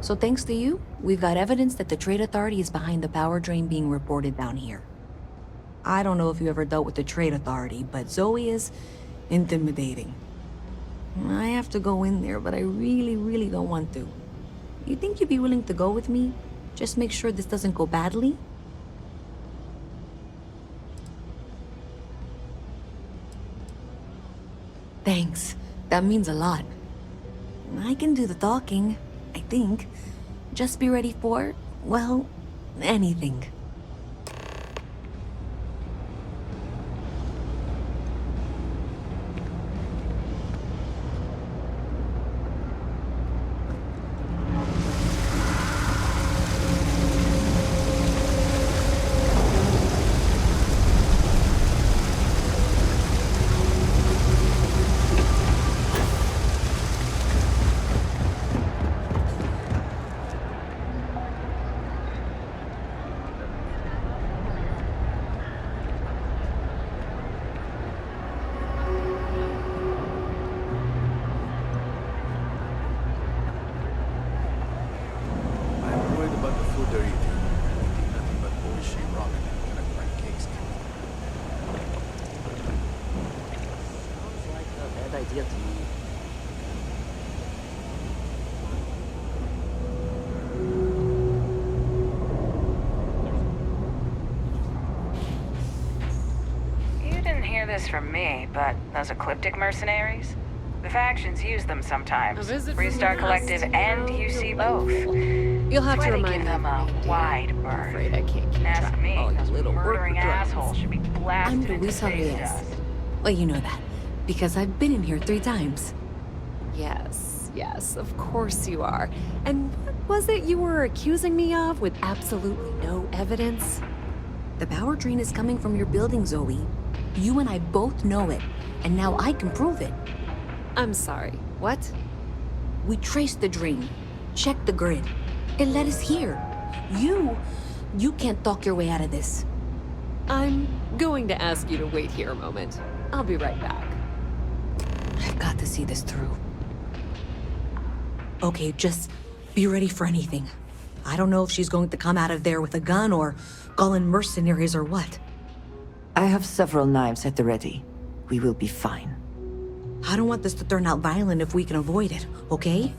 So thanks to you, we've got evidence that the Trade Authority is behind the power drain being reported down here. I don't know if you ever dealt with the Trade Authority, but Zoe is intimidating. I have to go in there, but I really don't want to. You think you'd be willing to go with me? Just make sure this doesn't go badly? Thanks. That means a lot. I can do the talking, I think. Just be ready for, well, anything. From me, but those ecliptic mercenaries? The factions use them sometimes. Freestar Collective and UC both. You'll have to give remind them a wide berth. I'm afraid I can't keep Ask track me, of all you those little murdering worker drones. assholes should be blasted I'm Louisa into space Reyez. dust. Well, you know that, because I've been in here 3 times. Yes, of course you are. And what was it you were accusing me of with absolutely no evidence? The power drain is coming from your building, Zoe. You and I both know it, and now I can prove it. I'm sorry, what? We traced the drain, checked the grid. It led us here. You can't talk your way out of this. I'm going to ask you to wait here a moment. I'll be right back. I've got to see this through. Okay, just be ready for anything. I don't know if she's going to come out of there with a gun or call in mercenaries or what. I have several knives at the ready. We will be fine. I don't want this to turn out violent if we can avoid it, okay?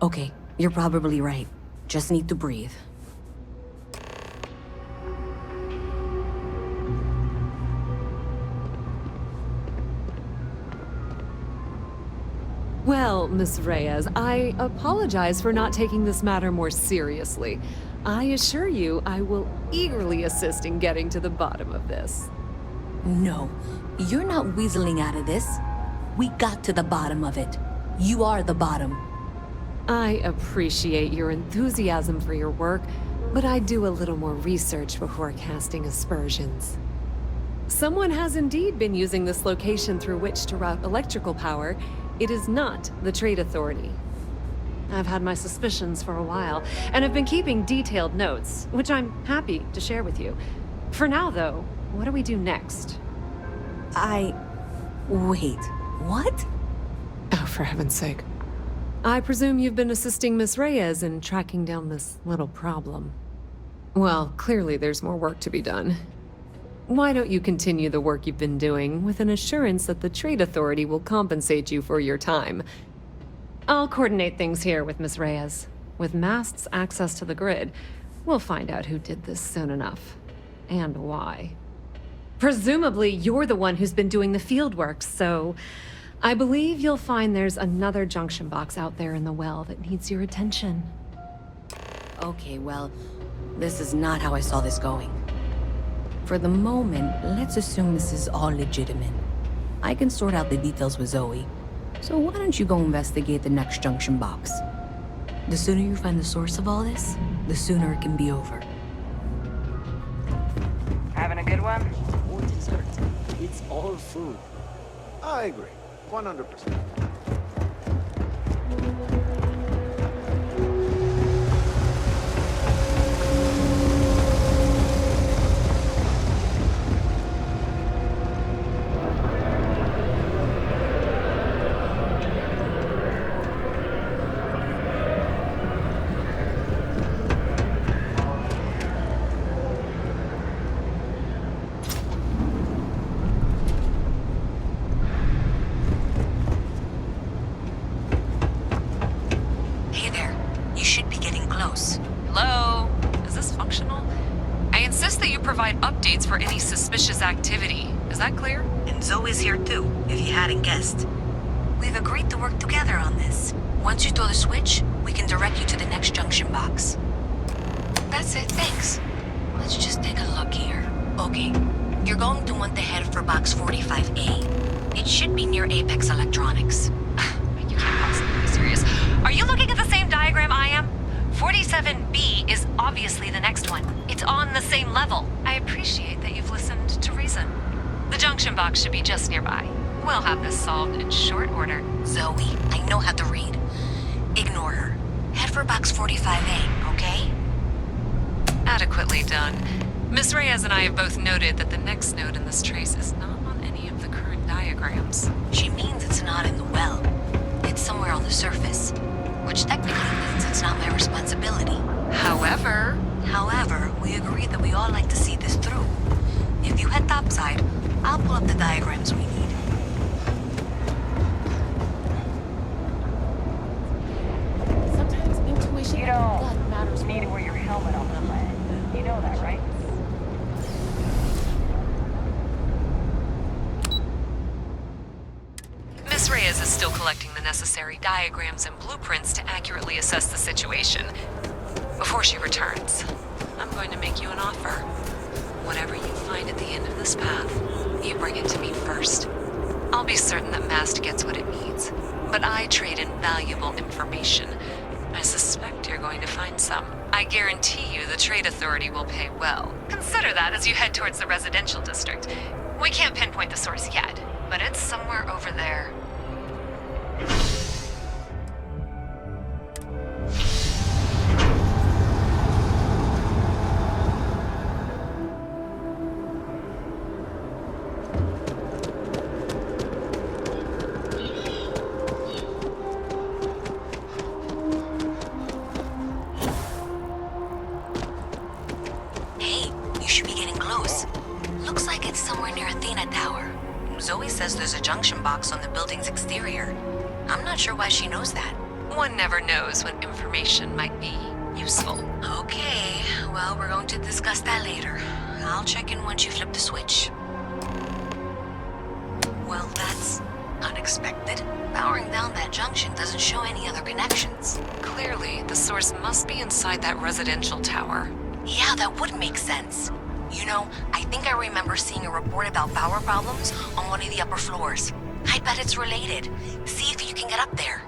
Okay, you're probably right. Just need to breathe. Well, Miss Reyes, I apologize for not taking this matter more seriously. I assure you, I will eagerly assist in getting to the bottom of this. No, you're not weaseling out of this. We got to the bottom of it. You are the bottom. I appreciate your enthusiasm for your work, but I do a little more research before casting aspersions. Someone has indeed been using this location through which to route electrical power. It is not the Trade Authority. I've had my suspicions for a while, and have been keeping detailed notes, which I'm happy to share with you. For now, though, what do we do next? Wait, what? Oh, for heaven's sake. I presume you've been assisting Miss Reyes in tracking down this little problem. Well, clearly there's more work to be done. Why don't you continue the work you've been doing with an assurance that the Trade Authority will compensate you for your time? I'll coordinate things here with Miss Reyes. With Mast's access to the grid, we'll find out who did this soon enough. And why. Presumably, you're the one who's been doing the field work, so I believe you'll find there's another junction box out there in the well that needs your attention. Okay, well, this is not how I saw this going. For the moment, let's assume this is all legitimate. I can sort out the details with Zoe. So why don't you go investigate the next junction box? The sooner you find the source of all this, the sooner it can be over. Having a good one? Or dessert. It's all food. I agree. 100%. provide updates for any suspicious activity. Is that clear? And Zoe's here too, if you hadn't guessed. We've agreed to work together on this. Once you throw the switch, we can direct you to the next junction box. That's it, thanks. Let's just take a look here. Okay, you're going to want to head for box 45A. It should be near Apex Electronics. You can't possibly be serious. Are you looking at the same diagram I am? 47B is obviously the next one. It's on the same level. I appreciate that you've listened to reason. The junction box should be just nearby. We'll have this solved in short order. Zoe, I know how to read. Ignore her. Head for box 45A, okay? Adequately done. Miss Reyez and I have both noted that the next node in this trace is not on any of the current diagrams. She means it's not in the well. It's somewhere on the surface. Which technically means it's not my responsibility. However, we agreed that we all like to see this through. If you head topside, I'll pull up the diagrams we need. Sometimes intuition You and gut don't matters need to more. wear your helmet on the leg. You know that, right? Miss Reyez is still collecting the necessary diagrams and blueprints to accurately assess the situation. Before she returns, I'm going to make you an offer. Whatever you find at the end of this path, you bring it to me first. I'll be certain that Mast gets what it needs, but I trade in valuable information. I suspect you're going to find some. I guarantee you the Trade Authority will pay well. Consider that as you head towards the residential district. We can't pinpoint the source yet, but it's somewhere over there. Hey, you should be getting close. Looks like it's somewhere near Athena Tower. Zoe says there's a junction box on the building's exterior. I'm not sure why she knows that. One never knows when information might be useful. Okay, well, we're going to discuss that later. I'll check in once you flip the switch. Well, that's unexpected. Powering down that junction doesn't show any other connections. Clearly, the source must be inside that residential tower. Yeah, that would make sense. You know, I think I remember seeing a report about power problems on one of the upper floors. I bet it's related. See if you can get up there.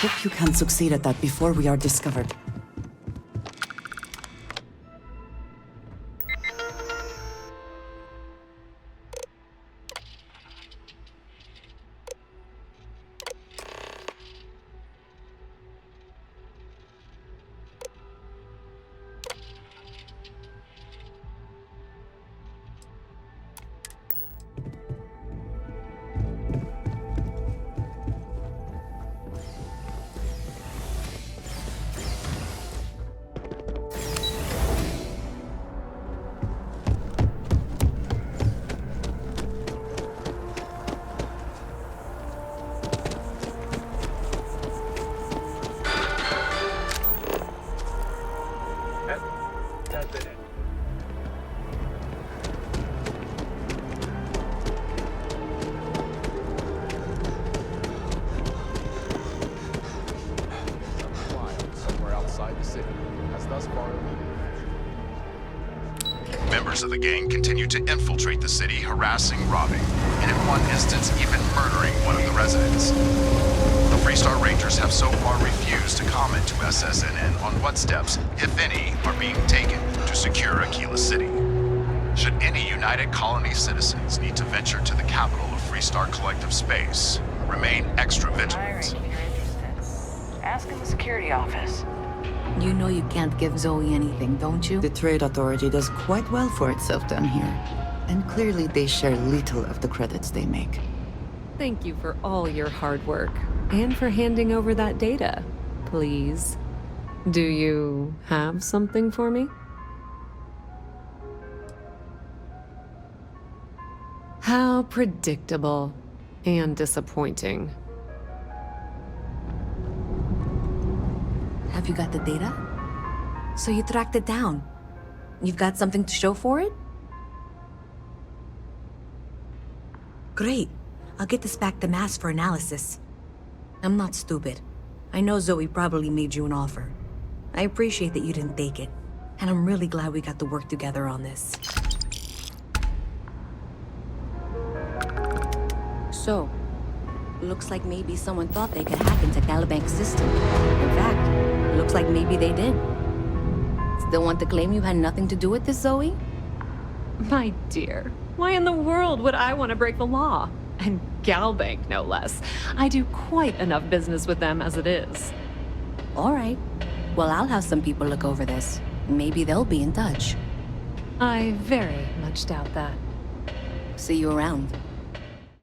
Hope you can succeed at that before we are discovered. That's it. Something wild somewhere outside the city has thus far eluded. Members of the gang continue to infiltrate the city, harassing, robbing, and in one instance even murdering one of the residents. The Freestar Rangers have so far refused to comment to SSNN on what steps, if any, are being taken to secure Aquila City. Should any United Colony citizens need to venture to the capital of Freestar Collective Space, remain extra Hiring vigilant. if you're interested. Ask in the security office. You know you can't give Zoe anything, don't you? The Trade Authority does quite well for itself down here. And clearly they share little of the credits they make. Thank you for all your hard work, and for handing over that data, please. Do you have something for me? How predictable and disappointing. Have you got the data? So you tracked it down. You've got something to show for it? Great. I'll get this back to Mass for analysis. I'm not stupid. I know Zoe probably made you an offer. I appreciate that you didn't take it. And I'm really glad we got to work together on this. So, looks like maybe someone thought they could hack into Calibank's system. In fact, looks like maybe they did. Still want to claim you had nothing to do with this, Zoe? My dear, why in the world would I want to break the law? And Galbank, no less. I do quite enough business with them as it is. All right. Well, I'll have some people look over this. Maybe they'll be in touch. I very much doubt that. See you around.